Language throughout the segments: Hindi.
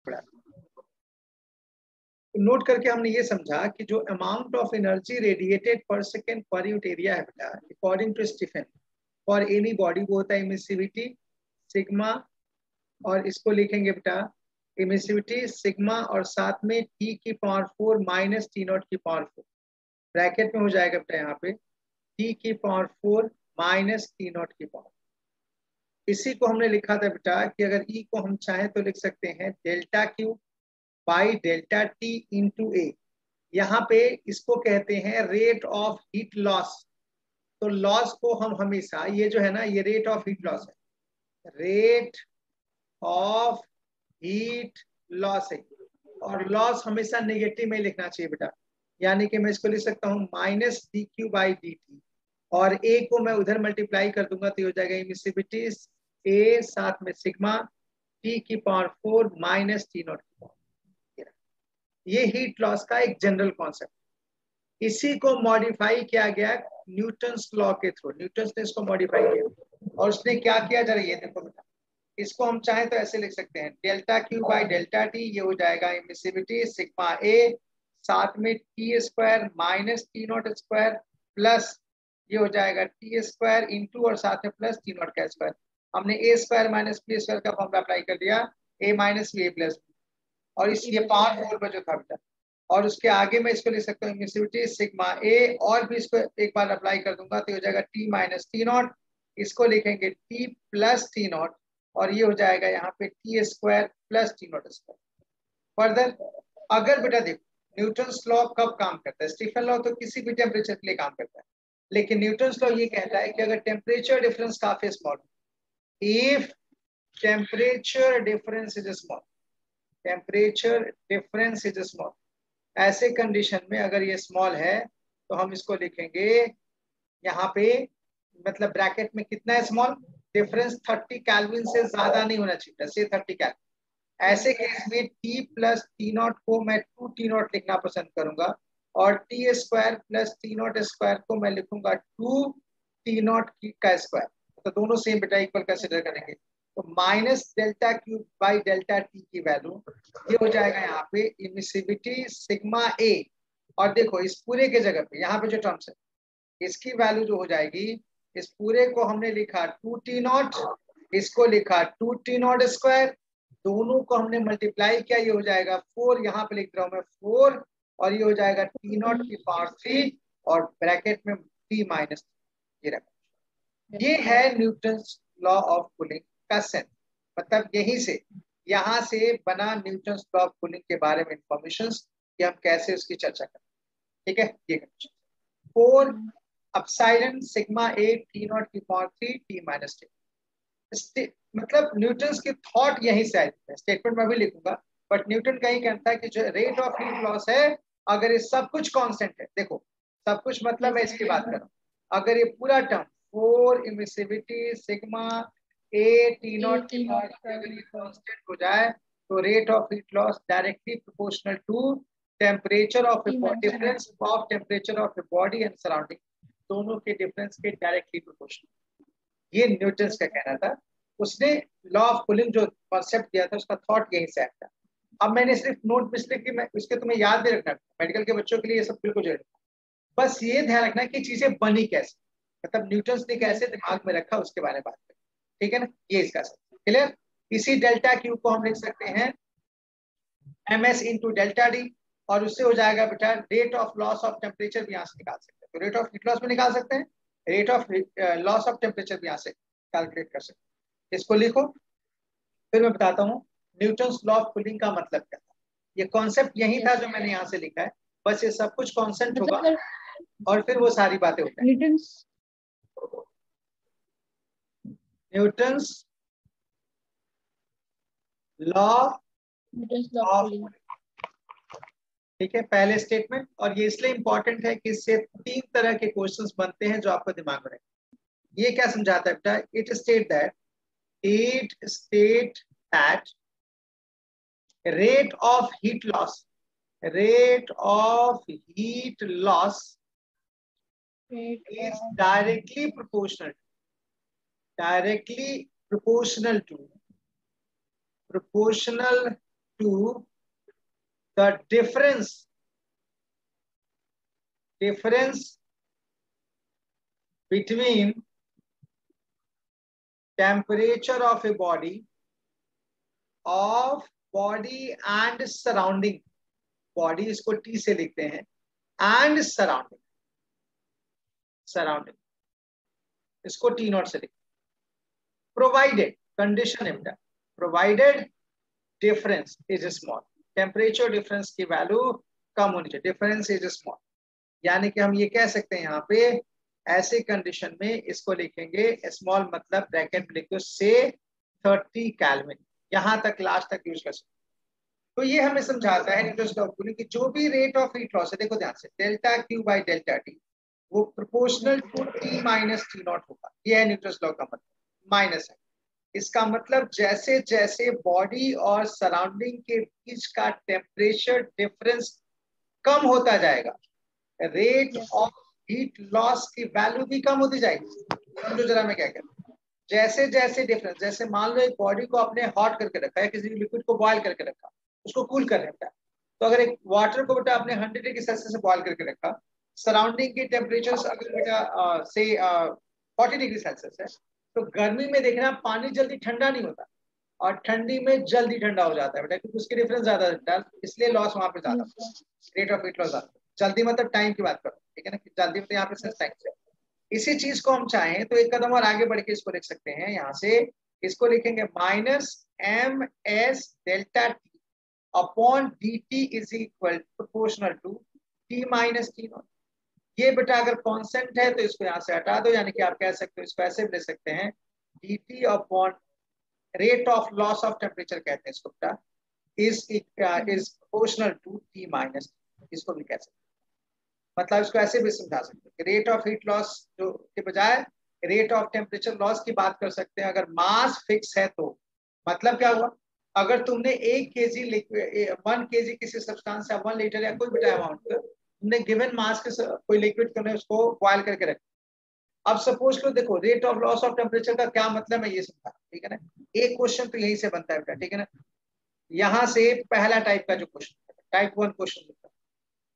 पड़ा। तो नोट करके हमने ये समझा कि जो amount of energy radiated per second per unit area है बेटा, according to Stefan for any body, वो होता है इमिसिविटी सिग्मा, और इसको लिखेंगे बेटा इमिसिविटी सिग्मा और साथ में टी की पावर 4 माइनस टी नॉट की पावर 4, ब्रैकेट में हो जाएगा बेटा यहाँ पे टी की पावर 4 माइनस टी नॉट की पावर। इसी को हमने लिखा था बेटा कि अगर ई को हम चाहें तो लिख सकते हैं delta q by delta t into a. यहाँ पे इसको कहते हैं रेट ऑफ हीट लॉस। तो लॉस को हम हमेशा, ये जो है ना, ये रेट ऑफ हीट लॉस है, रेट ऑफ हीट लॉस है, और लॉस हमेशा नेगेटिव में लिखना चाहिए बेटा। यानी कि मैं इसको लिख सकता हूँ minus D Q by D T, और ए को मैं उधर मल्टीप्लाई कर दूंगा तो हो जाएगा इमिसिविटी ए साथ में सिग्मा टी की पावर 4 माइनस टी नॉट की पावर। ये हीट लॉस का एक जनरल कॉन्सेप्ट। इसी को मॉडिफाई किया गया न्यूटन्स लॉ के थ्रू। न्यूटन ने इसको मॉडिफाई किया, और उसने क्या किया, जरा ये देखो बेटा, इसको हम चाहें तो ऐसे लिख सकते हैं delta q by delta T, ये हो जाएगा इमिसिविटी सिग्मा ए साथ में T square minus T not square plus ये हो जाएगा टी स्क्वायर इंटू और साथ में प्लस टी नॉट का स्क्वायर। हमने ए स्क्वायर माइनस बी स्क्वायर का फॉर्मूला अप्लाई कर दिया, ए माइनस बी ए प्लस बी, और इसलिए पावर 4 पर जो था बेटा, और उसके आगे मैं इसको लिख सकता हूँ इमिसिविटी सिग्मा ए, और भी इसको एक बार अप्लाई कर दूंगा तो हो जाएगा टी माइनस टी नॉट, इसको लिखेंगे टी प्लस टी नॉट, और ये हो जाएगा यहाँ पे T square plus T not square. Further अगर बेटा देखो न्यूटन्स लॉ कब काम करता है, स्टीफन लॉ तो किसी भी टेम्परेचर के लिए काम करता है, लेकिन न्यूटन्स लॉ ये कहता है कि अगर टेम्परेचर डिफरेंस काफी small, if temperature difference is small, temperature difference is small, ऐसे कंडीशन में अगर ये स्मॉल है तो हम इसको लिखेंगे यहाँ पे, मतलब ब्रैकेट में कितना है स्मॉल, डिफरेंस 30 केल्विन से ज्यादा नहीं होना चाहिए, से 30 केल्विन। ऐसे केस में t प्लस टी नॉट को मैं 2 टी नॉट लिखना पसंद करूंगा, और T square plus T not square को मैं लिखूंगा 2 टी नॉट का स्क्वायर, तो दोनों सेम बेटा इक्वल कंसिडर करेंगे। तो minus delta cube by delta T की वैल्यू ये हो जाएगा यहाँ पे इमिसिविटी सिग्मा ए, और देखो इस पूरे के जगह पे यहाँ पे जो टर्म्स है इसकी वैल्यू जो हो जाएगी, इस पूरे को हमने लिखा 2 टी नॉट, इसको लिखा 2 टी नॉट स्क्वायर, दोनों को हमने मल्टीप्लाई किया, ये हो जाएगा 4, यहाँ पे लिख रहा हूं मैं 4, और ये हो जाएगा टी नॉट की पावर 3 और ब्रैकेट में टी माइनस, ये है न्यूटन्स लॉ ऑफ कूलिंग का सेंस। मतलब यहीं से, यहाँ से बना न्यूटन्स लॉ ऑफ कूलिंग के बारे में इंफॉर्मेशन कि हम कैसे उसकी चर्चा करें। ठीक है, ये 4 epsilon sigma a t not की पावर 3 टी माइनस टी। मतलब न्यूटन्स की थॉट यहीं से आई है, स्टेटमेंट में भी लिखूंगा, बट न्यूटन का ही कहता है कि जो रेट ऑफ हीट लॉस है, अगर ये सब कुछ कांस्टेंट है, देखो सब कुछ मतलब मैं इसकी बात कर रहा हूँ, अगर ये पूरा term 4 emissivity sigma a t not की पावर अगर ये कांस्टेंट हो जाए तो rate of heat loss directly proportional to temperature of difference of temperature of the body and surrounding, दोनों के डिफरेंस के डायरेक्टली प्रोपोर्शनल। ये न्यूटन का कहना था। उसने लॉ ऑफ कूलिंग जो कॉन्सेप्ट दिया था उसका थॉट यहीं से आया था। अब मैंने सिर्फ नोट में इसलिए कि मैं उसके तुम्हें याद भी रखना, मेडिकल के बच्चों के लिए ये सब बिल्कुल जरूरी, बस ये ध्यान रखना कि चीजें बनी कैसे, मतलब न्यूटन ने कैसे दिमाग में रखा उसके बारे में बात करें। ठीक है ना, ये इसका क्लियर। इसी डेल्टा क्यू को हम लिख सकते हैं ms इंटू डेल्टा डी, और उससे हो जाएगा बेटा rate of loss of temperature भी यहाँ से निकाल सकते हैं, तो रेट ऑफ हीट लॉस भी निकाल सकते हैं, rate of loss of temperature भी यहाँ से कैलकुलेट कर सकते हैं। इसको लिखो, फिर मैं बताता हूँ न्यूटन्स लॉ ऑफ कूलिंग का मतलब क्या था। ये कॉन्सेप्ट यही था जो मैंने यहाँ से लिखा है, बस ये सब कुछ कॉन्सेप्ट होगा और फिर वो सारी बातें हो जाएंगी। न्यूटन्स लॉ ऑफ, ठीक है, पहले स्टेटमेंट, और ये इसलिए इंपॉर्टेंट है कि इससे 3 तरह के क्वेश्चंस बनते हैं जो आपको दिमाग में रहेंगे। ये क्या समझाता है बेटा, it state that rate of heat loss is directly proportional to to the difference between temperature of a body and surrounding. Body इसको T से लिखते हैं, and surrounding इसको T0 से लिखते हैं. Provided condition है बेटा, provided difference is small, temperature difference की वैल्यू कम होनी चाहिए, डिफरेंस इज स्मॉल. यानी कि हम ये कह सकते हैं यहाँ पे ऐसे कंडीशन में इसको लिखेंगे स्मॉल, मतलब ब्रैकेट में लिखो से 30 केल्विन, यहां तक लास्ट तक यूज कर सकते. तो ये हमें समझाता है न्यूटन्स लॉ ऑफ कूलिंग कि जो भी रेट ऑफ हीट लॉस है, देखो ध्यान से, delta q by delta t वो proportional to t minus T nought होगा. ये है न्यूटन्स लॉ का मतलब, माइनस है. इसका मतलब जैसे जैसे बॉडी और सराउंडिंग के बीच का टेम्परेचर डिफरेंस कम होता जाएगा, रेट ऑफ हीट लॉस की वैल्यू भी कम होती जाएगी. समझो जरा मैं क्या कह रहा हूं. जैसे जैसे डिफरेंस, जैसे मान लो एक बॉडी को आपने हॉट करके रखा है, किसी लिक्विड को बॉयल करके रखा, उसको कूल कर रखा है, तो अगर एक वाटर को बेटा आपने 100 डिग्री सेल्सियस से बॉयल करके रखा, सराउंडिंग की टेम्परेचर अगर बेटा से 40 डिग्री सेल्सियस है, तो गर्मी में देखना पानी जल्दी ठंडा नहीं होता और ठंडी में जल्दी ठंडा हो जाता है बेटा, क्योंकि उसकी डिफरेंस ज्यादा है, इसलिए लॉस वहां पे ज्यादा, रेट ऑफ हीट लॉस ज्यादा. जल्दी मतलब टाइम की बात करो, ठीक है ना, जल्दी मतलब यहाँ पे टाइम से. इसी चीज को हम चाहें तो एक कदम और आगे बढ़ के इसको लिख सकते हैं. यहाँ से इसको लिखेंगे minus m s delta t upon d t is equal proportional to t minus T not. ये बेटा अगर कांस्टेंट है तो इसको यहाँ से हटा दो, यानी कि आप कह सकते हो इसको ऐसे भी ले सकते हैं d t upon rate of loss of temperature कहते हैं इसको बेटा, is proportional to t minus, इसको भी कह सकते हैं. मतलब इसको ऐसे भी समझा सकते हैं, रेट ऑफ हीट लॉस जो के बजाय रेट ऑफ टेम्परेचर लॉस की बात कर सकते हैं. अगर मास फिक्स है तो मतलब क्या हुआ, अगर तुमने 1 kg लिक्विड 1 kg किसी सब्सटेंस या 1 लीटर या कोई भी अमाउंट तुमने गिवन मास के कोई लिक्विड तुमने उसको बॉयल करके रखा. अब सपोज करो, देखो rate of loss of temperature का क्या मतलब है ये समझा, ठीक है ना. एक क्वेश्चन तो यही से बनता है बेटा, ठीक है ना. यहाँ से पहला टाइप का जो क्वेश्चन, टाइप 1 क्वेश्चन बनता है.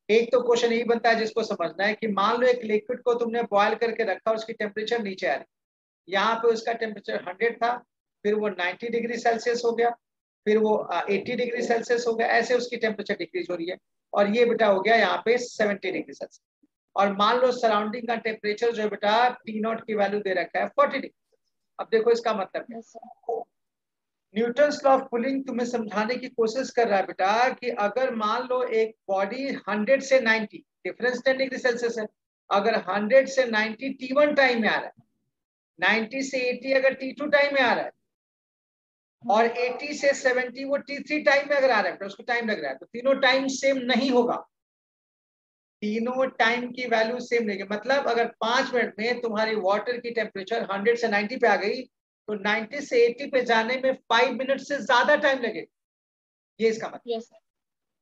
एक तो क्वेश्चन यही बनता है जिसको समझना है कि मान लो एक लिक्विड को तुमने बॉयल करके रखा, उसकी टेम्परेचर नीचे आ रही, यहाँ पे उसका टेम्परेचर 100 था, फिर वो 90 डिग्री सेल्सियस हो गया, फिर वो 80 डिग्री सेल्सियस हो गया, ऐसे उसकी टेम्परेचर डिक्रीज हो रही है, और ये बेटा हो गया यहाँ पे 70 डिग्री सेल्सियस. और मान लो सराउंडिंग का टेम्परेचर जो बेटा टी नॉट की वैल्यू दे रखा है 40 डिग्री. अब देखो इसका मतलब क्या, न्यूटन्स लॉ ऑफ कूलिंग तुम्हें समझाने की कोशिश कर रहा है बेटा कि अगर मान लो एक बॉडी 100 से 90, डिफरेंस 10 डिग्री सेल्सियस है, अगर 100 से 90 T1 टाइम में आ रहा है, 90 से 80 अगर T2 टाइम में आ रहा है, और 80 से 70 वो T3 टाइम में अगर आ रहा है, उसको टाइम लग रहा है, तो तीनों टाइम सेम नहीं होगा. तीनों टाइम की वैल्यू सेम नहीं. मतलब अगर 5 मिनट में तुम्हारी वाटर की टेम्परेचर 100 से 90 पे आ गई, तो 90 से 80 पे जाने में 5 मिनट से ज्यादा टाइम लगेगा. ये इसका मतलब yes,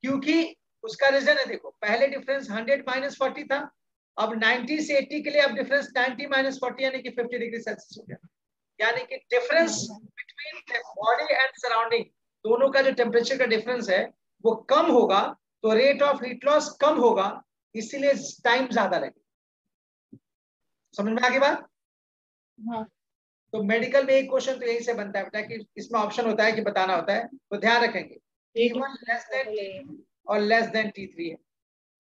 क्योंकि उसका रीजन है, देखो पहले डिफरेंस 100 माइनस 40 था, अब 90 से 80 के लिए अब डिफरेंस 90 माइनस 40 यानी कि 50 डिग्री सेल्सियस हो गया. यानी कि difference between body and surrounding, दोनों का जो टेम्परेचर का डिफरेंस है वो कम होगा, तो रेट ऑफ हीट लॉस कम होगा, इसीलिए टाइम ज्यादा लगेगा. समझ में आ गई बात. हाँ. तो मेडिकल में एक क्वेश्चन तो यही से बनता है बेटा कि इसमें ऑप्शन होता है कि बताना होता है, तो ध्यान रखेंगे T1 लेस देन T2 और लेस देन T3 है.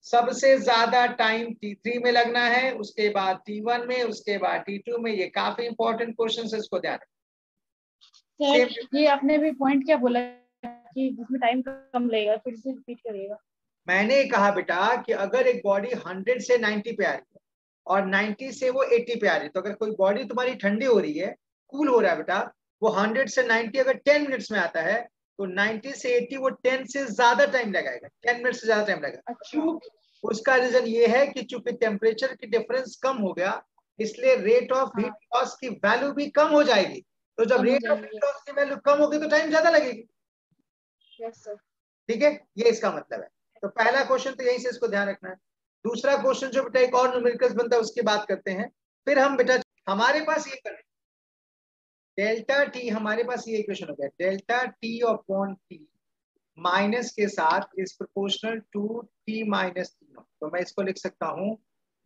सबसे ज्यादा टाइम T3 में लगना है, उसके बाद T1 में, उसके बाद T2 में. ये काफी इंपॉर्टेंट क्वेश्चन है, इसको ध्यान रखें. ये आपने भी पॉइंट क्या बोला कि जिसमें टाइम कम लगेगा, फिर से रिपीट करिएगा. मैंने कहा बेटा कि अगर एक बॉडी 100 से 90 पे आ रही है और 90 से वो 80 पे आ रही है, तो अगर कोई बॉडी तुम्हारी ठंडी हो रही है, कूल हो रहा है बेटा, वो 100 से 90 अगर 10 मिनट्स में आता है, तो 90 से 80 वो 10 से ज्यादा टाइम लगाएगा, 10 मिनट से ज्यादा टाइम लगेगा. अच्छा. उसका रीजन ये है कि चूंकि टेम्परेचर की डिफरेंस कम हो गया, इसलिए रेट ऑफ हीट लॉस की वैल्यू भी कम हो जाएगी. तो जब रेट ऑफ हीट लॉस की वैल्यू कम होगी तो टाइम ज्यादा लगेगी. ठीक है, ये इसका मतलब है. तो पहला क्वेश्चन तो यही से इसको ध्यान रखना है. दूसरा क्वेश्चन जो बेटा एक और न्यूमेरिकल्स बनता है उसकी बात करते हैं. फिर हम बेटा हमारे पास ये करें डेल्टा टी, हमारे पास ये इक्वेशन हो गया delta t upon T minus के साथ is proportional to t minus T not. तो मैं इसको लिख सकता हूँ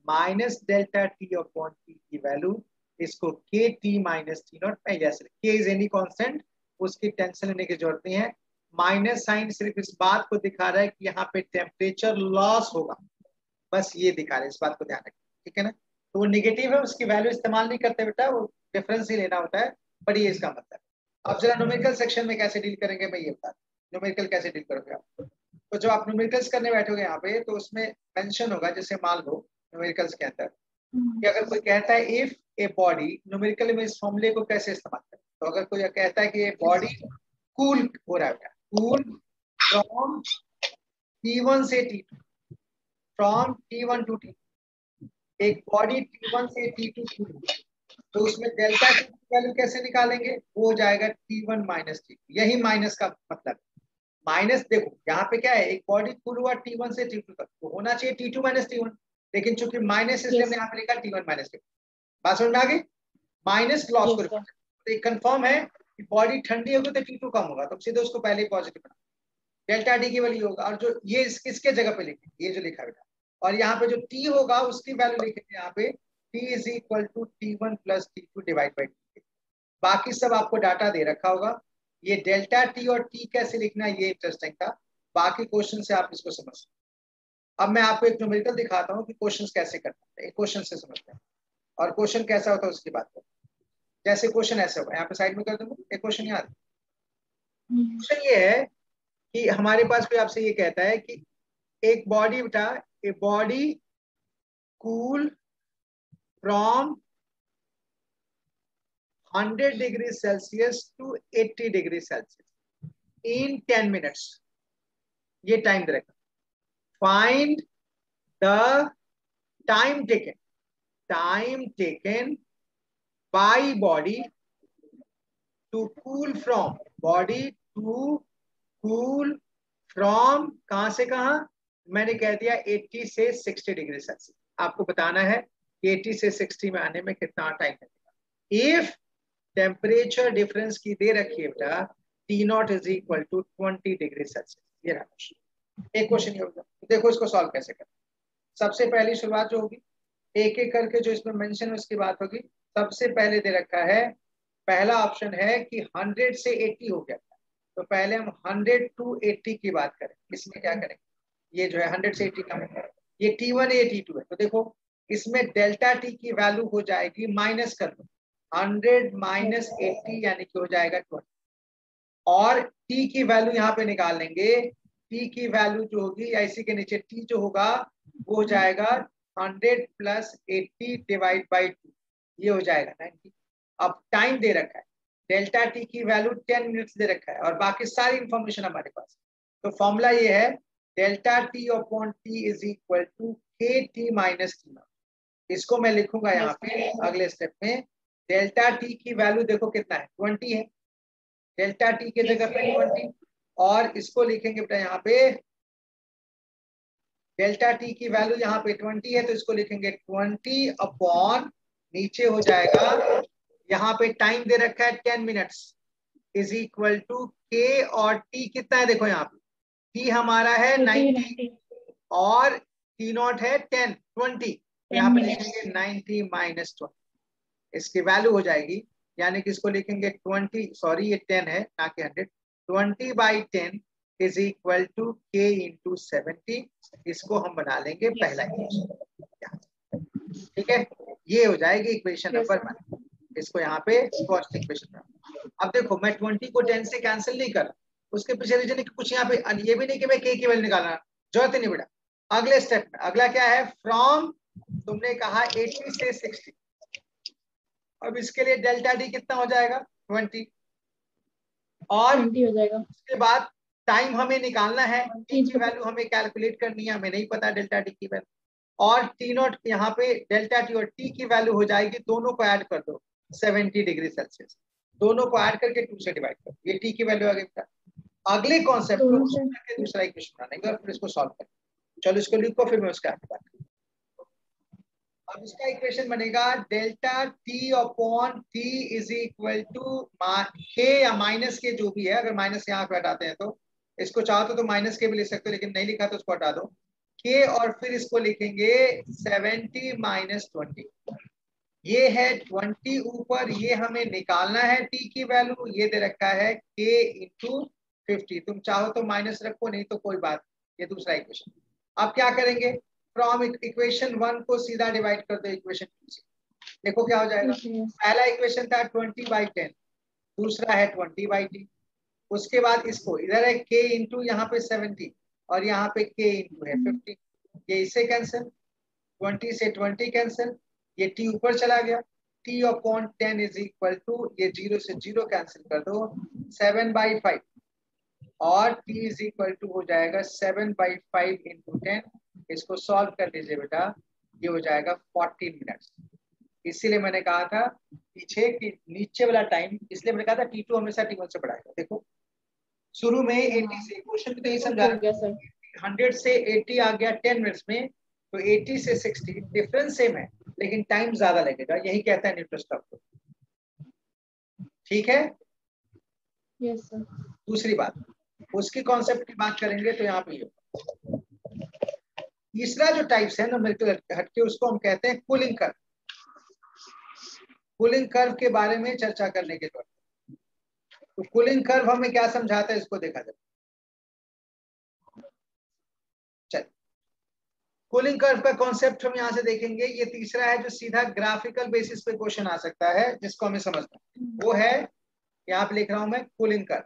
minus delta t upon t की वैल्यू, इसको k t minus T not में जैसे के इज एनी कांस्टेंट, उसकी टेंशन लेने की जरूरत नहीं है। माइनस साइन सिर्फ इस बात को दिखा रहा है कि यहाँ पे टेम्परेचर लॉस होगा, बस ये दिखा रहा है, इस बात को ध्यान रखें, ठीक है ना। तो वो निगेटिव है, उसकी वैल्यू इस्तेमाल नहीं करते बेटा, वो डिफरेंस ही लेना होता है, पर ये इसका मतलब है। अब जरा न्यूमेरिकल सेक्शन में कैसे डील करेंगे मैं ये बता दूं, न्यूमेरिकल कैसे डील करोगे आप। तो जब आप न्यूमेरिकल्स करने बैठोगे यहाँ पे तो उसमें मेंशन होगा, जैसे मान लो न्यूमेरिकल्स के अंदर कि अगर कोई कहता है इफ ए बॉडी, न्यूमेरिकल में इस फॉर्मूले को कैसे इस्तेमाल करें, तो अगर कोई कहता है कि ये बॉडी कूल हो रहा है, कूल फ्रॉम T1 से T2, from T1 to T2, एक बॉडी T1 से T2 कूल, तो उसमें डेल्टा टी की वैल्यू कैसे निकालेंगे, वो हो जाएगा T1 माइनस T2, यही माइनस का मतलब। माइनस देखो यहाँ पे क्या है, एक बॉडी कूल हुआ T1 से T2 तक, तो होना चाहिए T2 माइनस T1, लेकिन चूंकि माइनस इसलिए हमने यहाँ पे लिखा T1 माइनस T2। बात समझ में आ गई, माइनस लॉस को तो कंफर्म है कि बॉडी ठंडी होगी तो T2 कम होगा, तो सीधे उसको पहले ही पॉजिटिव बना, डेल्टा टी की वैल्यू होगा। और जो ये किसके जगह पे लिखेंगे, ये जो लिखा बेटा, और यहाँ पे जो टी होगा उसकी वैल्यू लिखेंगे यहाँ पे t is equal to T1 plus T2 divide by t. बाकी सब आपको डाटा दे रखा होगा, ये डेल्टा टी और टी कैसे लिखना है ये इंटरेस्टिंग था, बाकी क्वेश्चन से आप इसको समझ। अब मैं आपको एक न्यूमेरिकल दिखाता हूँ कि क्वेश्चन कैसे करते हैं, एक क्वेश्चन से समझते हैं, और क्वेश्चन कैसा होता है उसकी बात करें। जैसे क्वेश्चन ऐसे होगा, यहाँ पे साइड में कर दूंगा एक क्वेश्चन याद। क्वेश्चन ये है कि हमारे पास कोई आपसे ये कहता है कि एक बॉडी बेटा, a body cool from 100 degree Celsius to 80 degree Celsius in 10 minutes, ये टाइम दे रखा। Find the time taken by body to cool from, body to cool from कहां से कहां, मैंने कह दिया 80 से 60 डिग्री सेल्सियस। आपको बताना है कि 80 से 60 में आने में कितना टाइम लगेगा। इफ टेम्परेचर डिफरेंस की दे रखी है बेटा t not is equal to 20 degree Celsius, ये रहा क्वेश्चन। एक क्वेश्चन ये होगा, देखो इसको सॉल्व कैसे करें। सबसे पहली शुरुआत जो होगी, एक एक करके जो इसमें मेंशन है उसकी बात होगी। सबसे पहले दे रखा है, पहला ऑप्शन है कि 100 से 80 हो गया, तो पहले हम 100 टू 80 की बात करें। इसमें क्या करेंगे, ये जो है 100 से 80 का मतलब ये T1 ये T2 है, तो देखो इसमें डेल्टा टी की वैल्यू हो जाएगी, माइनस कर दो 100 माइनस 80 यानी कि हो जाएगा 20, और टी की वैल्यू यहाँ पे निकाल लेंगे। टी की वैल्यू जो होगी या इसी के नीचे टी जो होगा वो हो जाएगा 100 प्लस 80 डिवाइड बाई 2, ये हो जाएगा 90। अब टाइम दे रखा है, डेल्टा टी की वैल्यू 10 मिनट्स दे रखा है, और बाकी सारी इंफॉर्मेशन हमारे पास। तो फॉर्मूला ये है delta t upon t is equal to k t minus T not. इसको मैं लिखूंगा यहाँ पे अगले स्टेप में, डेल्टा टी की वैल्यू देखो कितना है 20 है, डेल्टा टी के जगह पे 20, और इसको लिखेंगे बेटा यहाँ पे डेल्टा टी की वैल्यू यहाँ पे 20 है, तो इसको लिखेंगे 20 अपॉन नीचे हो जाएगा, यहाँ पे टाइम दे रखा है 10 मिनट्स इज इक्वल टू के, और टी कितना है देखो यहाँ पे टी हमारा है 90 और टी नॉट है 20, तो यहाँ पे लिखेंगे 90 माइनस 20, इसकी वैल्यू हो जाएगी, यानी कि इसको लिखेंगे 20, सॉरी ये 10 है ना कि 100, 20 बाई 10 इज इक्वल टू के इंटू 70, इसको हम बना लेंगे पहला इक्वेशन, ठीक है। ये हो जाएगी इक्वेशन नंबर 1, इसको यहाँ पे फर्स्ट इक्वेशन। अब देखो मैं 20 को 10 से कैंसिल नहीं कर रहा, उसके पीछे रीजन कुछ यहाँ पे ये भी नहीं कि मैं के की वैल्यू निकालना, जरूरत नहीं बेटा। अगले स्टेप में अगला क्या है, फ्रॉम तुमने कहा 80 से 60, अब इसके लिए डेल्टा डी कितना हो जाएगा 20, और 20 हो जाएगा। उसके बाद टाइम हमें निकालना है, टी की वैल्यू हमें कैलकुलेट करनी है, हमें नहीं पता डेल्टा डी की वैल्यू, और टी नॉट यहाँ पे डेल्टा टी और टी की वैल्यू हो जाएगी, दोनों को ऐड कर दो 70 डिग्री सेल्सियस, दोनों को ऐड करके 2 से डिवाइड करो, ये टी की वैल्यू आ गई। अगले कॉन्सेप्ट को दूसरा इक्वेशन बनाएंगे और फिर इसको सॉल्व करेंगे। चलो इसको लिखो फिर मैं उसका आगे बात करूँ। अब इसका इक्वेशन बनेगा delta t upon t is equal to k या माइनस के, जो भी है, अगर माइनस यहाँ पे हटाते हैं तो इसको चाहो तो माइनस के भी लिख सकते हो, लेकिन नहीं लिखा तो उसको हटा दो के, और फिर इसको लिखेंगे 70 माइनस 20। ये है 20 ऊपर, ये हमें निकालना है टी की वैल्यू, ये दे रखा है के इंटू 50। तुम चाहो तो माइनस रखो, नहीं तो कोई बात, ये दूसरा इक्वेशन। अब क्या करेंगे, फ्रॉम इक्वेशन 1 को सीधा डिवाइड कर दो इक्वेशन 2 से। देखो क्या हो जाएगा। पहला इक्वेशन था 20/10, दूसरा है 20/t। उसके बाद इसको इधर है k इंटू यहाँ पे 70 और यहाँ पे k इंटू है 50, ये इससे कैंसिल, 20 से 20 कैंसिल, ये t ऊपर चला गया, t upon 10 is equal to, ये 0 से 0 कैंसिल कर दो, 7/5 और t इज इक्वल टू हो जाएगा 7/5 इंटू 10। इसको सॉल्व कर लीजिए बेटा, ये हो जाएगा 14 मिनट्स। इसीलिए मैंने कहा था पीछे कि नीचे वाला टाइम, इसलिए मैंने कहा था T2 हमेशा T1 से बढ़ाएगा। देखो शुरू में 80 से, क्वेश्चन तो यही समझा, 100 से 80 आ गया 10 मिनट्स में, तो 80 से 60 डिफरेंस सेम है लेकिन टाइम ज्यादा लगेगा, यही कहता है न्यूटन स्टॉक। ठीक है। Yes sir. दूसरी बात, उसकी कॉन्सेप्ट की बात करेंगे तो यहाँ पे तीसरा जो टाइप्स है न्यूमेरिकल हटके, उसको हम कहते हैं कूलिंग कर्व। कूलिंग कर्व के बारे में चर्चा करने के बाद, तो कूलिंग कर्व हमें क्या समझाता है इसको देखा जाए। चल, कूलिंग कर्व का कॉन्सेप्ट हम यहाँ से देखेंगे। ये तीसरा है जो सीधा ग्राफिकल बेसिस पे क्वेश्चन आ सकता है, जिसको हमें समझना है। वो है, यहाँ पे लिख रहा हूं मैं, कूलिंग कर्व।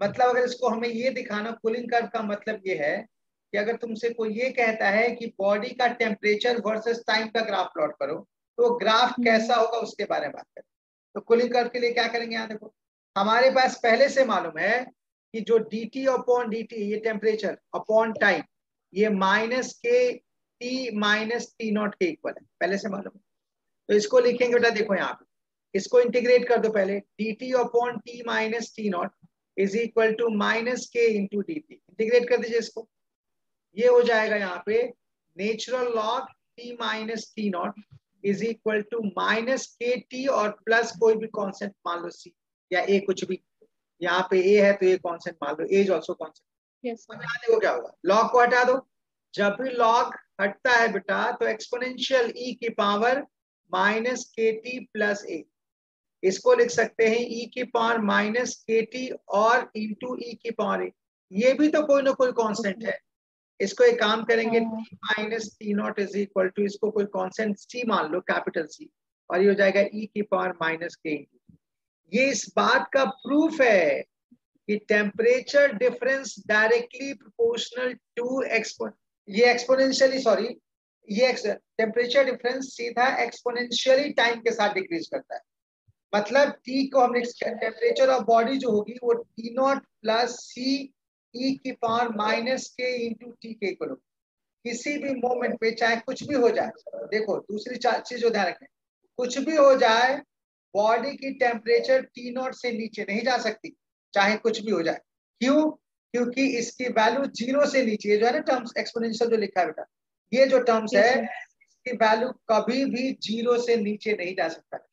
मतलब अगर इसको हमें ये दिखाना, कूलिंग कर्व का मतलब ये है कि अगर तुमसे कोई ये कहता है कि बॉडी का टेम्परेचर वर्सेस टाइम का ग्राफ प्लॉट करो, तो ग्राफ कैसा होगा उसके बारे में बात करें। तो कूलिंग कर्व के लिए क्या करेंगे, यहाँ देखो हमारे पास पहले से मालूम है कि जो dt अपॉन dt, ये टेम्परेचर अपॉन टाइम, ये minus K t minus T not के इक्वल है, पहले से मालूम है। तो इसको लिखेंगे बेटा, देखो यहाँ पे इसको इंटीग्रेट कर दो पहले, dt upon T minus T not is equal to minus K into D T. Integrate कर दीजिए इसको, ये हो जाएगा यहाँ पे natural log T minus T not is equal to minus K T और प्लस कोई भी कांस्टेंट मान लो सी या ए, कुछ भी। यहाँ पे ए है तो ए कांस्टेंट मान लो, एज ऑल्सो कांस्टेंट। देखो क्या होगा, लॉग को हटा दो, जब भी लॉग हटता है बेटा तो एक्सपोनेंशियल ई की power minus K T plus ए, इसको लिख सकते हैं ई की पावर माइनस के टी और इंटू ई की पावर ए। ये भी तो कोई ना कोई कांस्टेंट है। इसको एक काम करेंगे, T minus T not is equal to, इसको कोई कांस्टेंट सी मान लो, कैपिटल सी, और ये हो जाएगा ई की पावर माइनस के। ये इस बात का प्रूफ है कि temperature difference directly proportional to ये एक्सपोनेंशियली, सॉरी, ये टेम्परेचर डिफरेंस सीधा एक्सपोनेंशियली टाइम के साथ डिक्रीज करता है। मतलब टी को हम टेम्परेचर ऑफ बॉडी जो होगी वो टी नॉट प्लस सी ई की power minus K into T के इक्वल होगी। किसी भी मोमेंट पे चाहे कुछ भी हो जाए, देखो दूसरी चीज जो ध्यान रखें, कुछ भी हो जाए बॉडी की टेम्परेचर टी नॉट से नीचे नहीं जा सकती, चाहे कुछ भी हो जाए। क्यों? क्योंकि इसकी वैल्यू 0 से नीचे, जो है ना टर्म्स एक्सपोनेंशियल जो लिखा है बेटा, ये जो टर्म्स है इसकी वैल्यू कभी भी 0 से नीचे नहीं जा सकता।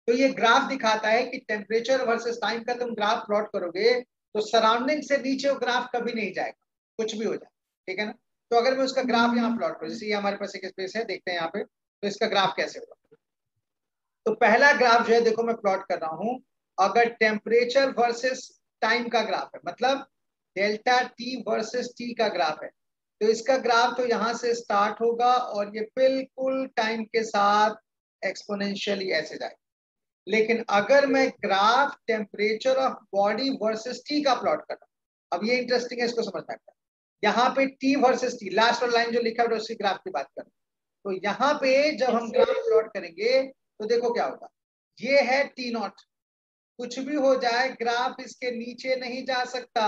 तो ये ग्राफ दिखाता है कि टेम्परेचर वर्सेस टाइम का तुम ग्राफ प्लॉट करोगे तो सराउंडिंग से नीचे वो ग्राफ कभी नहीं जाएगा, कुछ भी हो जाए। ठीक है ना। तो अगर मैं उसका ग्राफ यहाँ प्लॉट करूँ, जैसे ये हमारे पास एक स्पेस है, देखते हैं यहाँ पे तो इसका ग्राफ कैसे होगा। तो पहला ग्राफ जो है देखो मैं प्लॉट कर रहा हूं, अगर टेम्परेचर वर्सेस टाइम का ग्राफ है, मतलब डेल्टा टी वर्सेस टी का ग्राफ है, तो इसका ग्राफ तो यहां से स्टार्ट होगा और ये बिल्कुल टाइम के साथ एक्सपोनेंशियली ऐसे जाएगा। लेकिन अगर मैं graph temperature of body versus T का प्लॉट कर रहा हूं, अब ये इंटरेस्टिंग है, इसको समझना है। यहाँ पे टी वर्सेस टी, लास्ट वाला लाइन जो लिखा है उसी ग्राफ की बात कर रहा हूं। तो यहाँ पे जब हम ग्राफ प्लॉट करेंगे तो देखो क्या होगा, ये है टी नॉट, कुछ भी हो जाए ग्राफ इसके नीचे नहीं जा सकता।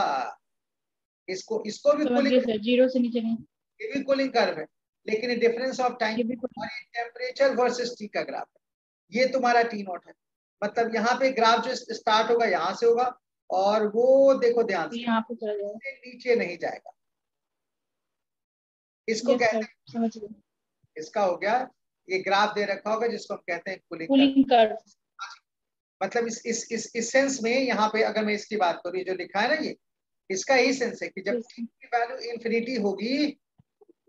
इसको भी कूलिंग, 0 से नीचे नहीं, ये भी कूलिंग कर्व है, लेकिन ये डिफरेंस ऑफ टाइम और ये टेम्परेचर वर्सेस टी का ग्राफ है, ये तुम्हारा टी नॉट है। मतलब यहाँ पे ग्राफ जो स्टार्ट होगा यहाँ से होगा और वो देखो ध्यान से यहाँ पे चला जाएगा, नीचे नहीं जाएगा। इसको कहते हैं, समझ गए। इसका हो गया, ये ग्राफ दे रखा होगा जिसको हम कहते हैं कूलिंग कर्व। Cooling curve. मतलब इस सेंस में यहाँ पे अगर मैं इसकी बात करूँ, जो लिखा है ना ये, इसका यही सेंस है कि जब t की वैल्यू इंफिनिटी होगी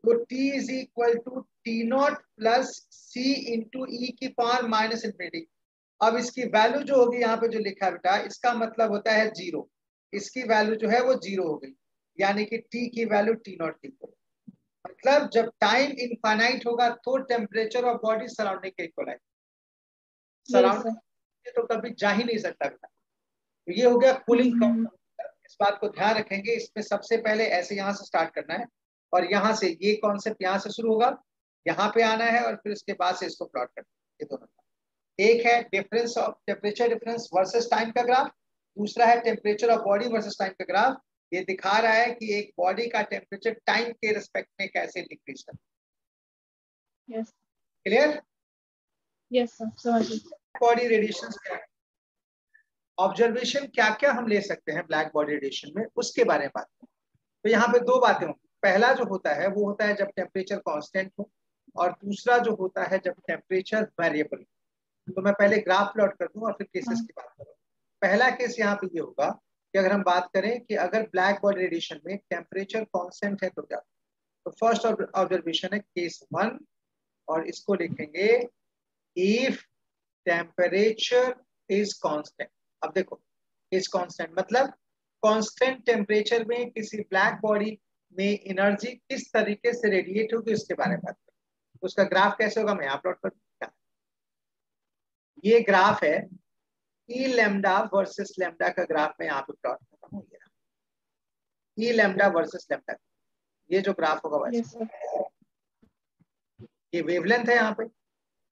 तो t is equal to t nought plus c into e की पावर माइनस इंफिनिटी। अब इसकी वैल्यू जो होगी यहाँ पे जो लिखा है बेटा, इसका मतलब होता है जीरो। इसकी वैल्यू जो है वो जीरो हो गई, यानी कि t की वैल्यू टी नॉट की। मतलब जब टाइम इनफाइनाइट होगा तो टेम्परेचर ऑफ बॉडी सराउंडिंग के इक्वल है। सराउंडिंग तो कभी जा ही नहीं सकता बेटा। तो ये हो गया कूलिंग कॉन्सेप्ट। इस बात को ध्यान रखेंगे, इसमें सबसे पहले ऐसे यहाँ से स्टार्ट करना है और यहाँ से ये कॉन्सेप्ट यहाँ से शुरू होगा, यहाँ पे आना है और फिर उसके बाद से इसको प्लॉट करना है। ये दोनों एक है difference of temperature difference versus time का ग्राफ, दूसरा है temperature of body versus time का ग्राफ। ये दिखा रहा है कि एक बॉडी का टेम्परेचर टाइम के रिस्पेक्ट में कैसे डिक्रीज करता है। क्लियर? यस सर, समझ। बॉडी रेडिएशन क्या है, ऑब्जर्वेशन क्या क्या हम ले सकते हैं ब्लैक बॉडी रेडिएशन में, उसके बारे में बात करें। तो यहाँ पे दो बातें होंगी। पहला जो होता है वो होता है जब टेम्परेचर कांस्टेंट हो, और दूसरा जो होता है जब टेम्परेचर वेरिएबल। तो मैं पहले ग्राफ प्लॉट कर दूं और फिर केसेस की बात करूं। पहला केस यहाँ पे ये होगा कि अगर हम बात करें कि अगर ब्लैक बॉडी रेडिएशन में टेम्परेचर कांस्टेंट है तो क्या। तो फर्स्ट ऑब्जर्वेशन है केस 1 और इसको लिखेंगे इफ टेम्परेचर इज कांस्टेंट। अब देखो इज कांस्टेंट मतलब कांस्टेंट टेम्परेचर में किसी ब्लैक बॉडी में एनर्जी किस तरीके से रेडिएट होगी उसके बारे में बात करें। उसका ग्राफ कैसे होगा मैं यहाँ प्लॉट कर दूंगा। ये ग्राफ है ई लैम्डा वर्सेस लैम्डा का ग्राफ मैं यहाँ पे प्लॉट कर रहा हूँ। ई लैम्डा वर्सेस लैम्डा, ये जो ग्राफ होगा वैसे ये वेवलेंथ है यहाँ पे,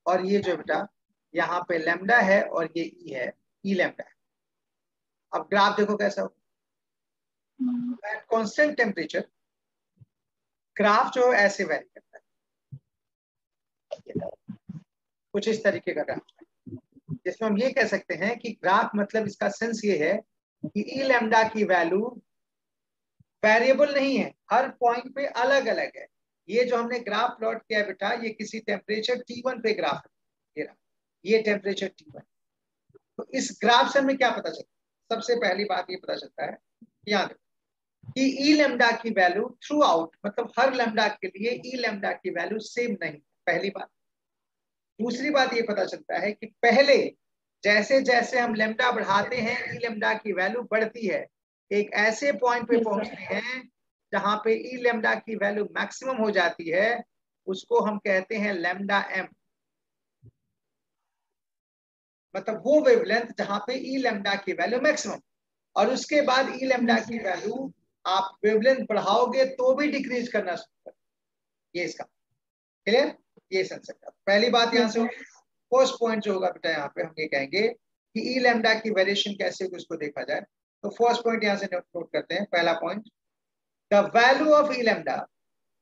और ये जो बेटा यहाँ पे लैम्डा है और ये ई है, ई लैम्डा है। अब ग्राफ देखो कैसा होगा एट कांस्टेंट टेम्परेचर। ग्राफ जो ऐसे वैरी करता है, कुछ इस तरीके का ग्राफ, जिसमें हम ये कह सकते हैं कि ग्राफ मतलब इसका सेंस ये है कि ई लैम्डा की वैल्यू वेरिएबल नहीं है, हर पॉइंट पे अलग अलग है। ये जो हमने ग्राफ प्लॉट किया है बेटा, ये किसी टेम्परेचर T1 पे ग्राफ है, ये टेम्परेचर T1। तो इस ग्राफ से हमें क्या पता चलता है? सबसे पहली बात ये पता चलता है यहाँ कि ई लैम्डा की वैल्यू थ्रू आउट, मतलब हर लैम्डा के लिए ई लैम्डा की वैल्यू सेम नहीं, पहली बात। दूसरी बात ये पता चलता है कि पहले जैसे जैसे हम लैम्डा बढ़ाते हैं ई लैम्डा की वैल्यू बढ़ती है, एक ऐसे पॉइंट पे पहुंचते हैं जहां पे ई लैम्डा की वैल्यू मैक्सिमम हो जाती है, उसको हम कहते हैं लैम्डा एम। मतलब वो वेवलेंथ जहां पे ई लैम्डा की वैल्यू मैक्सिमम, और उसके बाद ई लैम्डा की वैल्यू आप वेवलेंथ बढ़ाओगे तो भी डिक्रीज करना शुरू कर। ये इसका क्लियर, ये संसेप्ट। पहली बात यहाँ से होगी। फर्स्ट पॉइंट जो होगा बेटा यहाँ पे हम ये कहेंगे कि ई लैम्डा की वेरिएशन कैसे होगी उसको देखा जाए। तो फर्स्ट पॉइंट यहाँ से नोट करते हैं। पहला point, the value of E lambda,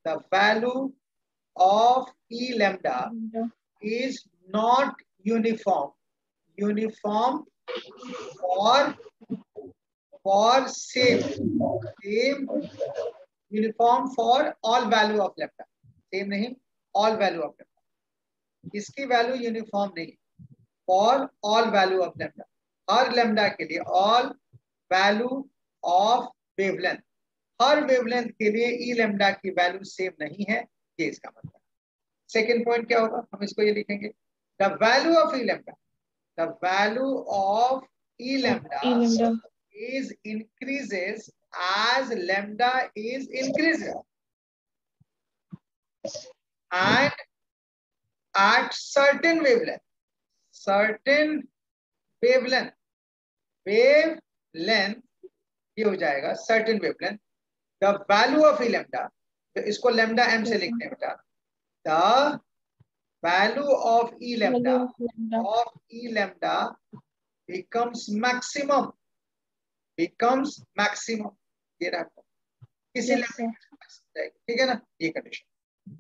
the value of E lambda is not uniform, uniform for same uniform for all value of lambda. Same नहीं, ऑल वैल्यू ऑफ लैम्डा। इसकी वैल्यू यूनिफॉर्म नहीं, for all value of lambda, her lambda के लिए, all value of wavelength, her wavelength के लिए ई लैम्डा की वैल्यू सेम नहीं है, ये इसका मतलब। सेकेंड पॉइंट क्या होगा, हम इसको ये लिखेंगे, the value of E lambda, the value of E lambda is increases as lambda is increasing, and at certain wavelength, ये हो जाएगा certain wavelength, the value of e lambda, तो इसको lambda m से लिखते हैं बेटा, the value of e lambda becomes maximum, ये रहा किसी ठीक है ना, ये कंडीशन।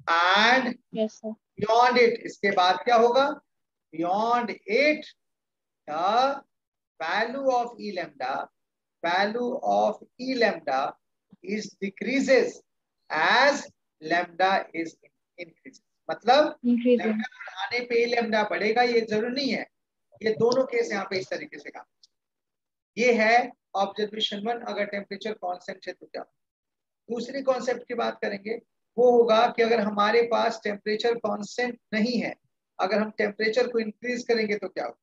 एंड बियॉन्ड इट, इसके बाद क्या होगा, beyond it the value of E lambda, value of E lambda is decreases as lambda is increase. मतलब लैम्डा बढ़ाने पे ई लैम्डा बढ़ेगा ये जरूरी नहीं है, ये दोनों केस यहाँ पे इस तरीके से काम। ये है ऑब्जर्वेशन 1, अगर टेम्परेचर कांस्टेंट है तो क्या। दूसरी कॉन्सेप्ट की बात करेंगे, वो होगा कि अगर हमारे पास टेम्परेचर कांस्टेंट नहीं है, अगर हम टेम्परेचर को इंक्रीज करेंगे तो क्या होगा।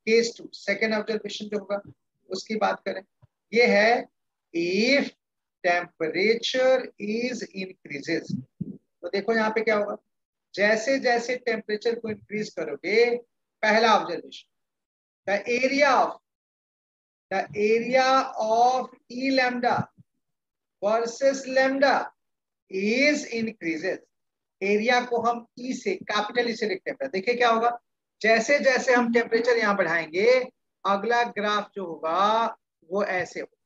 केस 2, सेकेंड ऑब्जर्वेशन जो होगा उसकी बात करें, ये है इफ टेम्परेचर इज इंक्रीजेस। तो देखो यहाँ पे क्या होगा, जैसे जैसे टेम्परेचर को इंक्रीज करोगे, पहला observation, the area of E lambda versus lambda is increases. Area को हम ई से, कैपिटल ई से लिखते हैं। देखिए क्या होगा, जैसे जैसे हम टेम्परेचर यहाँ बढ़ाएंगे, अगला ग्राफ जो होगा वो ऐसे होगा।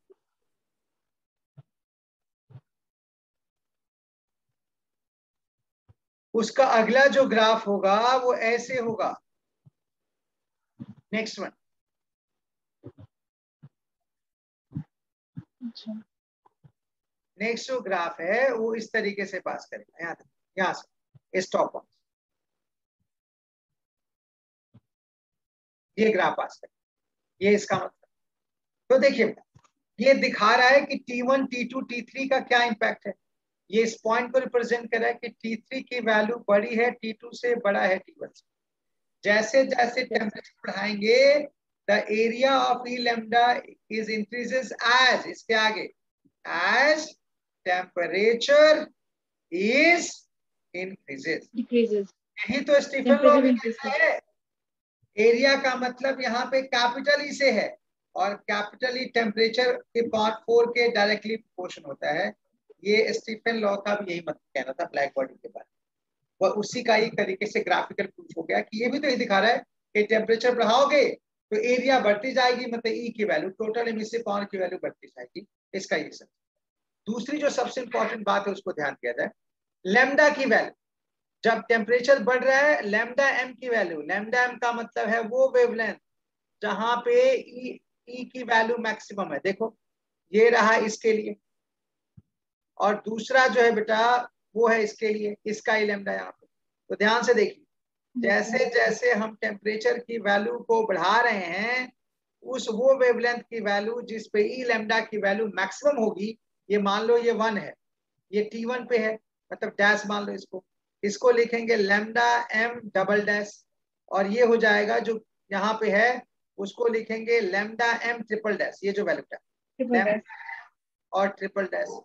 उसका अगला जो ग्राफ होगा वो ऐसे होगा। नेक्स्ट वन, नेक्स्ट जो ग्राफ है वो इस तरीके से पास करेगा, यहाँ से स्टॉप, ये ग्राफ पास करेगा। ये इसका मतलब, तो देखिए ये दिखा रहा है कि T1, T2, T3 का क्या इंपैक्ट है। ये इस पॉइंट को रिप्रेजेंट कर रहा है कि T3 की वैल्यू बड़ी है T2 से, बड़ा है T1 से। जैसे जैसे टेम्परेचर बढ़ाएंगे, the area of E lambda is increases as, इसके आगे, एज टेम्परेचर इज इंक्रीजेस। यही तो स्टीफन लॉ भी कहता है। एरिया का मतलब यहाँ पे कैपिटल ई से है, और कैपिटल ई टेम्परेचर के पार्ट 4 के डायरेक्टली प्रोपोर्शन होता है। ये स्टीफन लॉ का भी यही मतलब कहना था ब्लैक बॉडी के बारे में, और उसी का एक तरीके से ग्राफिकल प्रूफ हो गया कि ये भी तो ये दिखा रहा है कि टेम्परेचर बढ़ाओगे तो एरिया बढ़ती जाएगी, मतलब ई की वैल्यू, टोटल एमिसिव पावर की वैल्यू बढ़ती जाएगी। इसका ये सब। दूसरी जो सबसे इंपॉर्टेंट बात है उसको ध्यान दिया जाए, लैम्डा की वैल्यू। जब टेम्परेचर बढ़ रहा है, लैम्डा एम की वैल्यू, लैम्डा एम का मतलब है वो वेवलेंथ जहां पे ई की वैल्यू मैक्सिमम है। देखो ये रहा इसके लिए, और दूसरा जो है बेटा वो है इसके लिए, इसका ई लैम्डा यहाँ पे। तो ध्यान से देखिए, जैसे जैसे हम टेम्परेचर की वैल्यू को बढ़ा रहे हैं, उस वो वेवलेंथ की वैल्यू जिस पे ई लैम्डा की वैल्यू मैक्सिमम होगी, ये मान लो ये 1 है, ये T1 पे है, मतलब डैश मान लो इसको, इसको लिखेंगे लैम्डा एम डबल डैश, और ये हो जाएगा जो यहाँ पे है उसको लिखेंगे लैम्डा एम ट्रिपल डैश। ये जो वैल्यू है लैम्डा और ट्रिपल डैश,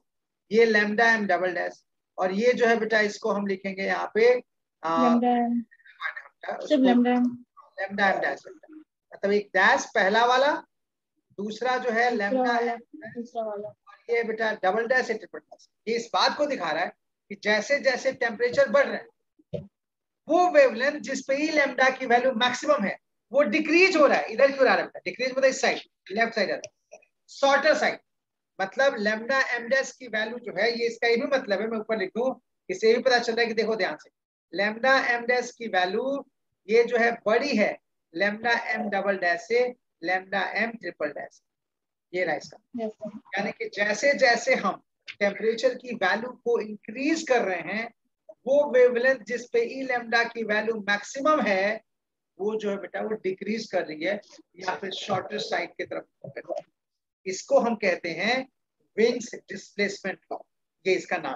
ये लैम्डा एम डबल डैश, और ये जो है बेटा इसको हम लिखेंगे यहाँ पे लैम्डा एम डैश, मतलब एक डैश पहला वाला, दूसरा जो है लैम्डा एम, ये बेटा डबल डैश है ट्रिपल डैश। ये इस बात को दिखा रहा है कि जैसे जैसे टेम्परेचर बढ़ रहा है, वो वेवलेंथ जिस पे ई लैम्डा की वैल्यू मैक्सिमम है वो डिक्रीज हो रहा है। इधर क्यों आ रहा है, डिक्रीज मतलब इस साइड, लेफ्ट साइड आ रहा है, शॉर्टर साइड। मतलब लैम्डा एम डैश की वैल्यू जो है, ये इसका ये भी मतलब है, मैं ऊपर लिख दूं, इससे भी पता चल रहा है कि देखो ध्यान से, लैम्डा एम डैश की वैल्यू ये जो है बड़ी है लैम्डा एम डबल डैश से, लैम्डा एम ट्रिपल डैश। ये रहा इसका, यानी कि जैसे जैसे हम टेम्परेचर की वैल्यू को इंक्रीज कर रहे हैं, वो वेवलेंथ जिस पे ई लैम्डा की वैल्यू मैक्सिमम है, वो जो है बेटा वो डिक्रीज कर रही है, या फिर शॉर्टर साइड की तरफ। इसको हम कहते हैं विंग्स डिस्प्लेसमेंट लॉ, ये इसका नाम,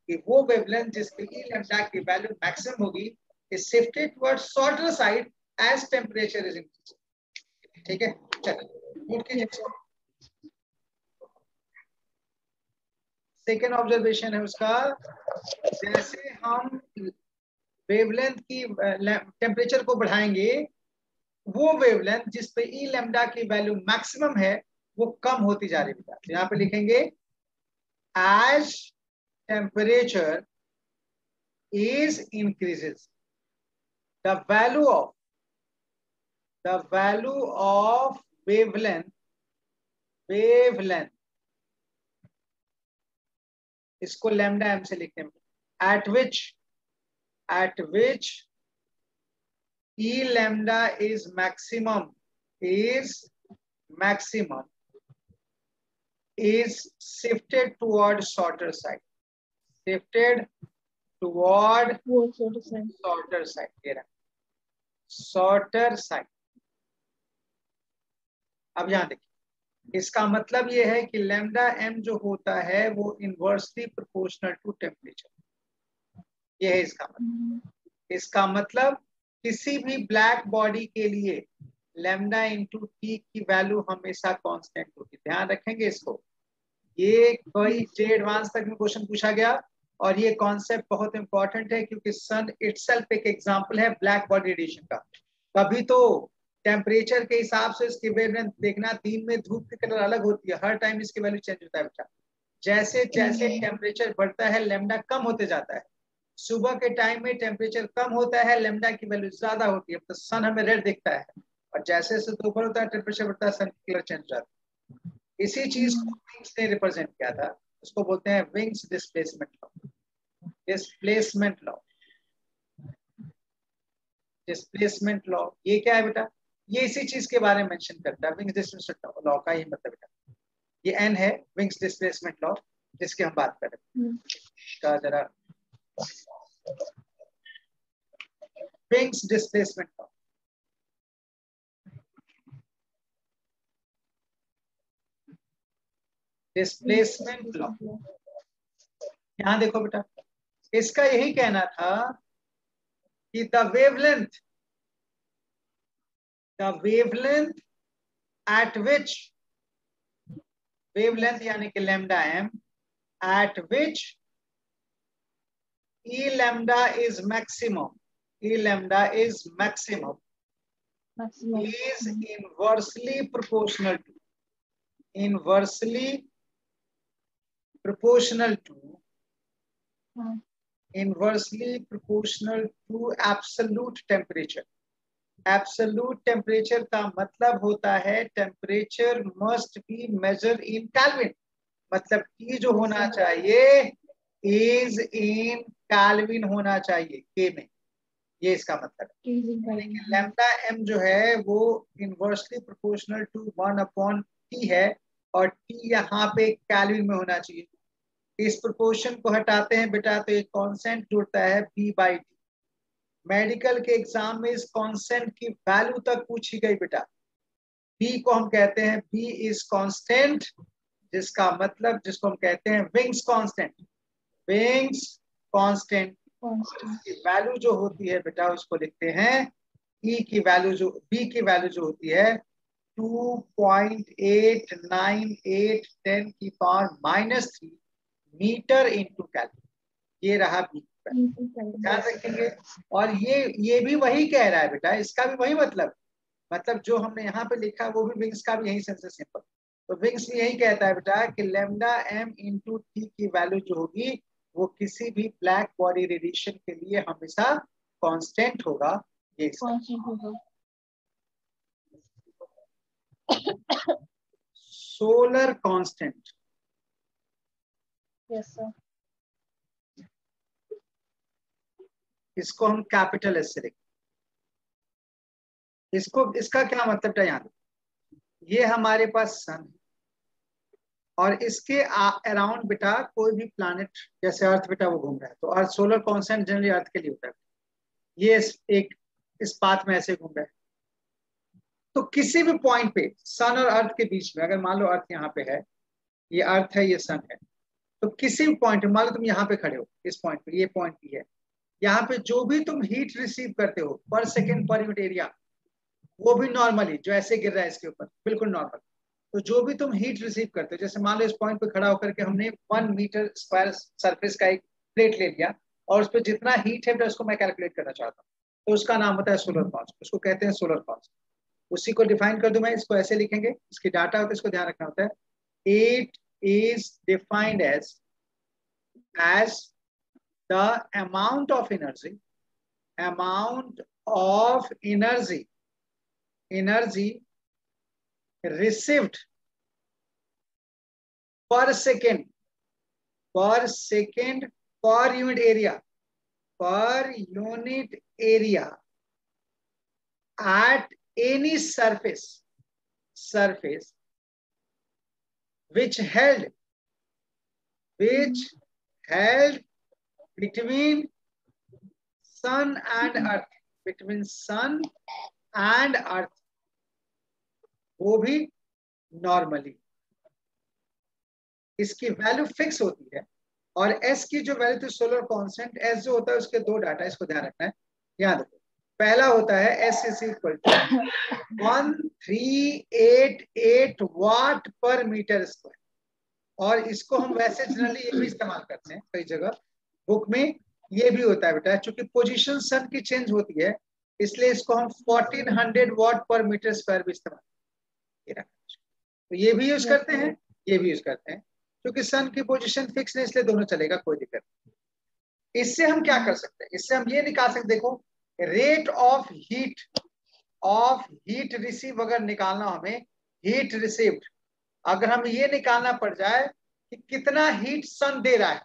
कि वो वेवलेंथ जिस पे ई लैम्डा की वैल्यू मैक्सिमम होगी is shifted towards shorter side as temperature is increasing. ठीक है, चलिए सेकेंड ऑब्जर्वेशन है उसका, जैसे हम वेवलेंथ की टेम्परेचर को बढ़ाएंगे, वो वेवलेंथ जिस पे ई लैम्डा की वैल्यू मैक्सिमम है वो कम होती जा रही है। यहाँ पे लिखेंगे as temperature is increases, the value of wavelength इसको लैम्डा एम से लिखते हैं, at which E lambda is maximum is shifted toward shorter side, shifted toward shorter side, shorter side. अब यहाँ देखिए, इसका मतलब ये है कि लैम्डा एम जो होता है वो इनवर्सली प्रोपोर्शनल टू टेम्परेचर, ये है इसका मतलब। इसका मतलब किसी भी ब्लैक बॉडी के लिए लैम्डा इंटू टी की वैल्यू हमेशा कांस्टेंट होगी, ध्यान रखेंगे इसको। ये कोई जे एडवांस तक में क्वेश्चन पूछा गया और ये कॉन्सेप्ट बहुत इंपॉर्टेंट है क्योंकि सन इटसेल्फ एक एग्जांपल है ब्लैक बॉडी रेडिएशन का। कभी तो टेम्परेचर के हिसाब से इसकी वेवलेंथ देखना, दिन में धूप की कलर अलग होती है, हर टाइम इसकी वैल्यू चेंज होता है बेटा। जैसे जैसे टेम्परेचर बढ़ता है लैम्डा कम होते जाता है। सुबह के टाइम में टेम्परेचर कम होता है, लैम्डा की वैल्यू ज्यादा होती है, तो सन हमें रेड दिखता है। और जैसे जैसे दोपहर होता है टेम्परेचर बढ़ता है, सन की कलर चेंज हो जाता है। इसी चीज को विंग्स ने रिप्रेजेंट किया था, उसको बोलते हैं wings displacement law. Displacement law, displacement law ये क्या है बेटा? ये इसी चीज के बारे में मेंशन करता है, विंग्स डिस्प्लेसमेंट लॉ का ये मतलब बेटा। ये एन है विंग्स डिस्प्लेसमेंट लॉ जिसकी हम बात कर रहे हैं। का जरा Wien's displacement law, displacement law. यहां देखो बेटा, इसका यही कहना था कि the wavelength at which, wavelength यानी कि lambda M, at which E lambda is maximum, E lambda is maximum, is inversely proportional to, inversely proportional to, inversely proportional to absolute temperature. Absolute temperature का मतलब होता है temperature must be measure in kelvin, मतलब T जो होना चाहिए इज इन केल्विन होना चाहिए, के में, ये इसका मतलब है। लैम्डा एम जो है वो इनवर्सली प्रोपोर्शनल टू 1/T है और T यहाँ पे केल्विन में होना चाहिए। इस प्रोपोर्शन को हटाते हैं बेटा तो एक कांस्टेंट जुड़ता है B/T। मेडिकल के एग्जाम में इस कांस्टेंट की वैल्यू तक पूछी गई बेटा। B को हम कहते हैं B इज कांस्टेंट, जिसका मतलब जिसको हम कहते हैं wings constant, wings constant. Value जो होती है बेटा उसको लिखते हैं E की वैल्यू, जो B की वैल्यू जो होती है 2.89810⁻³ मीटर इंटू केल्विन, ये रहा B। ध्यान रखेंगे। और ये भी वही कह रहा है बेटा, इसका भी वही मतलब जो हमने यहाँ पे लिखा है वो भी विंग्स का भी यही सेंस है, सिंपल। तो विंग्स भी यही कहता है बेटा कि लैम्डा एम इंटू टी की वैल्यू जो होगी वो किसी भी ब्लैक बॉडी रेडिएशन के लिए हमेशा कांस्टेंट होगा, ये सोलर कांस्टेंट। Yes sir. इसको हम कैपिटल एस से लिखते, इसको, इसका क्या मतलब है? यहाँ ये हमारे पास सन है और इसके अराउंड बेटा कोई भी प्लैनेट जैसे अर्थ बेटा वो घूम रहा है, तो अर्थ सोलर कांस्टेंट जनरली अर्थ के लिए होता है। ये एक इस पाथ में ऐसे घूम रहा है, तो किसी भी पॉइंट पे सन और अर्थ के बीच में, अगर मान लो अर्थ यहाँ पे है, ये अर्थ है, ये सन है, तो किसी भी पॉइंट, मान लो तुम यहाँ पे खड़े हो इस पॉइंट पे, ये पॉइंट भी है, यहाँ पे जो भी तुम हीट रिसीव करते हो पर सेकेंड पर यूनिट एरिया, वो भी नॉर्मली जो ऐसे गिर रहा है इसके ऊपर बिल्कुल नॉर्मल। तो जो भी तुम हीट रिसीव करते हो, जैसे मान लो इस पॉइंट पे खड़ा होकर के हमने 1 मीटर स्क्वायर सरफेस का एक प्लेट ले लिया और उस पर जितना हीट है उसको मैं कैलकुलेट करना चाहता हूँ, तो उसका नाम होता है सोलर कांस्टेंट, उसको कहते हैं सोलर कांस्टेंट। उसी को डिफाइन कर दूं मैं, इसको ऐसे लिखेंगे, इसकी डाटा होता है, इसको ध्यान रखना होता है। It is defined as the amount of energy, energy received per second per unit area at any surface which held between sun and earth, वो भी नॉर्मली। इसकी वैल्यू फिक्स होती है और एस की जो वैल्यू थी सोलर कांस्टेंट, एस जो होता है उसके दो डाटा, इसको ध्यान रखना है। याद रखो, पहला होता है एस इज इक्वल टू 1388 वाट पर मीटर स्क्वायर, और इसको हम वैसे जनरली ये भी इस्तेमाल करते हैं कई जगह बुक में, ये भी होता है बेटा, चूंकि पोजीशन सन की चेंज होती है इसलिए इसको हम 1400 वाट पर मीटर स्क्वायर भी इस्तेमाल, तो ये भी यूज करते हैं, ये भी यूज करते हैं, क्योंकि सन की पोजीशन फिक्स नहीं इसलिए दोनों चलेगा, कोई दिक्कत नहीं। इससे हम क्या कर सकते हैं, इससे हम ये निकाल सकते, देखो रेट ऑफ हीट रिसीव अगर निकालना हमें, हीट रिसीव्ड, अगर हम ये निकालना पड़ जाए कि कितना हीट सन दे रहा है,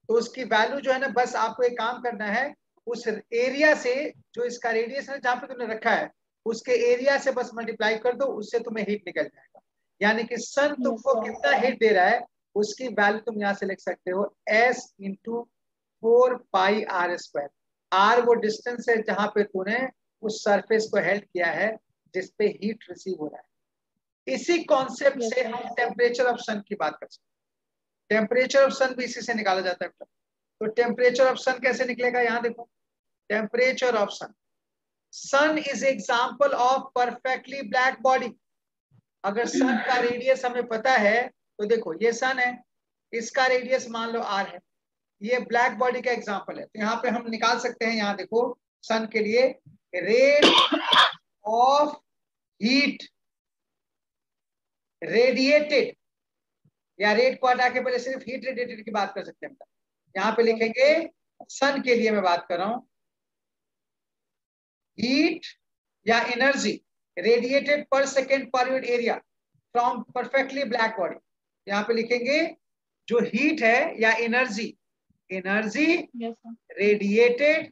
तो उसकी वैल्यू जो है ना, बस आपको एक काम करना है, उस एरिया से जो इसका रेडियस है जहां पे तुमने रखा है उसके एरिया से बस मल्टीप्लाई कर दो, उससे तुम्हें हीट निकल जाएगा। यानी कि सन तुमको कितना हीट दे रहा है उसकी वैल्यू तुम यहाँ से लिख सकते हो S इंटू 4πr²। आर वो डिस्टेंस है जहां पे तूने उस सरफेस को हेल्ड किया है जिसपे हीट रिसीव हो रहा है। इसी कॉन्सेप्ट से हम टेम्परेचर ऑफ सन की बात कर सकते हैं। टेम्परेचर ऑफ सन भी इसी से निकाला जाता है। तो टेम्परेचर ऑफ सन कैसे निकलेगा, यहाँ देखो, temperature of sun is example of perfectly black body. अगर सन का रेडियस हमें पता है तो देखो ये सन है, इसका रेडियस मान लो r है, ये ब्लैक बॉडी का एग्जाम्पल है, तो यहाँ पे हम निकाल सकते हैं, यहाँ देखो सन के लिए रेट ऑफ हीट रेडिएटेड, या रेट को हटा के पहले सिर्फ हीट रेडिएटेड की बात कर सकते हैं। यहाँ पे लिखेंगे सन के लिए मैं बात कर रहा हूं, हीट या energy radiated per second per unit area from perfectly black body. यहाँ पे लिखेंगे जो हीट है या energy radiated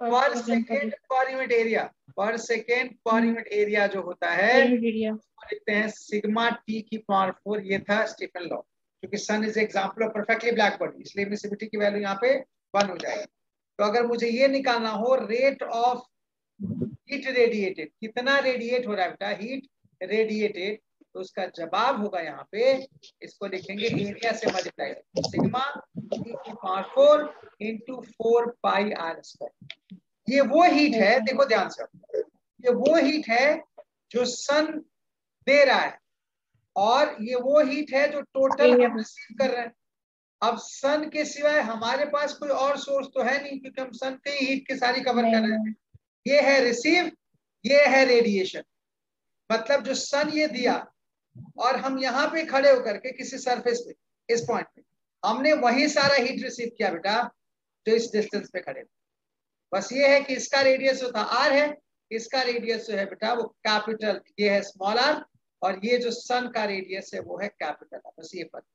per second per unit area, पर सेकेंड पर यूनिट एरिया जो होता है लिखते हैं सिग्मा टी की पावर 4। ये था स्टीफन लॉ, क्योंकि sun is example of perfectly black body, इसलिए एमिसिविटी की वैल्यू यहाँ पे 1 हो जाएगी। तो अगर मुझे ये निकालना हो रेट ऑफ हीट रेडिएटेड, कितना रेडिएट हो रहा है बेटा हीट रेडिएटेड, तो उसका जवाब होगा यहाँ पे, इसको लिखेंगे एरिया से मल्टीप्लाई, सिग्मा टी की पावर 4 इंटू 4πr²। ये वो हीट है, देखो ध्यान से, ये वो हीट है जो सन दे रहा है और ये वो हीट है जो टोटल हम रिसीव कर रहे हैं। अब सन के सिवाय हमारे पास कोई और सोर्स तो है नहीं, क्योंकि हम सन के ही हीट के सारी कवर कर रहे हैं। ये है रिसीव, ये है रेडिएशन, मतलब जो सन ये दिया और हम यहाँ पे खड़े होकर के किसी सरफेस पे इस पॉइंट पे हमने वही सारा हीट रिसीव किया बेटा जो इस डिस्टेंस पे खड़े। बस ये है कि इसका रेडियस जो था r है, इसका रेडियस जो है बेटा वो कैपिटल, ये है स्मॉल r, और ये जो सन का रेडियस है वो है कैपिटल r, बस ये फर्क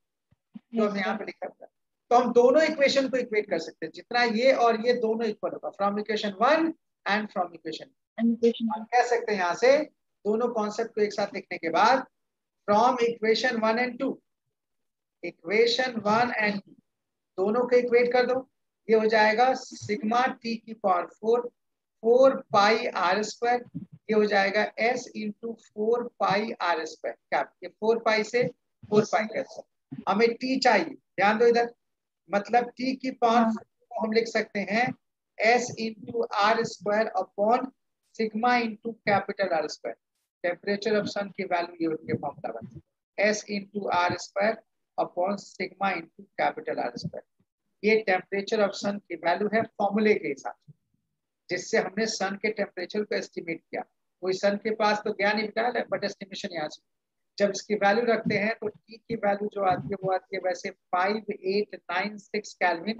जो हमने यहाँ पे लिखा था। तो हम दोनों इक्वेशन को इक्वेट कर सकते हैं, जितना ये और ये दोनों इक्वल होगा, from equation 1 and from equation कह सकते हैं। यहाँ से दोनों कॉन्सेप्ट को एक साथ लिखने के बाद from equation 1 and 2, equation 1 and 2 दोनों को इक्वेट कर दो, ये हो जाएगा सिग्मा टी की पावर 4πr², ये हो जाएगा s इंटू 4πr²। क्या ये 4π से 4π कैंसिल, हमें t चाहिए, ध्यान दो इधर, मतलब t की पावर को हम लिख सकते हैं s into r² upon sigma into capital r²। Temperature of sun की वैल्यू ये होती है फॉर्मूला बन s into r² upon sigma into capital r²। ये टेम्परेचर ऑफ सन की वैल्यू है फॉर्मूले के हिसाब से, जिससे हमने सन के टेम्परेचर को एस्टिमेट किया। कोई सन के पास तो ज्ञान नहीं बिता है, बट एस्टिमेशन यहाँ से जब इसकी वैल्यू रखते हैं तो टी की वैल्यू जो आती है वो आती है वैसे 5896 केल्विन,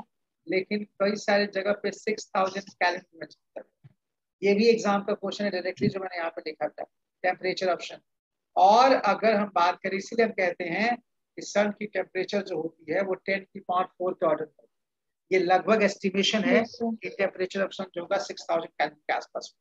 लेकिन कई सारे जगह पे 6000 केल्विन में चलता है। ये भी एग्जाम का क्वेश्चन है डायरेक्टली जो मैंने यहाँ पे लिखा था, टेम्परेचर ऑप्शन। और अगर हम बात करें, इसीलिए हम कहते हैं कि सन की टेम्परेचर जो होती है वो 10 की पावर 4 के ऑर्डर में, ये लगभग एस्टिमेशन है कि टेम्परेचर ऑप्शन जो होगा 6000 केल्विन के आसपास।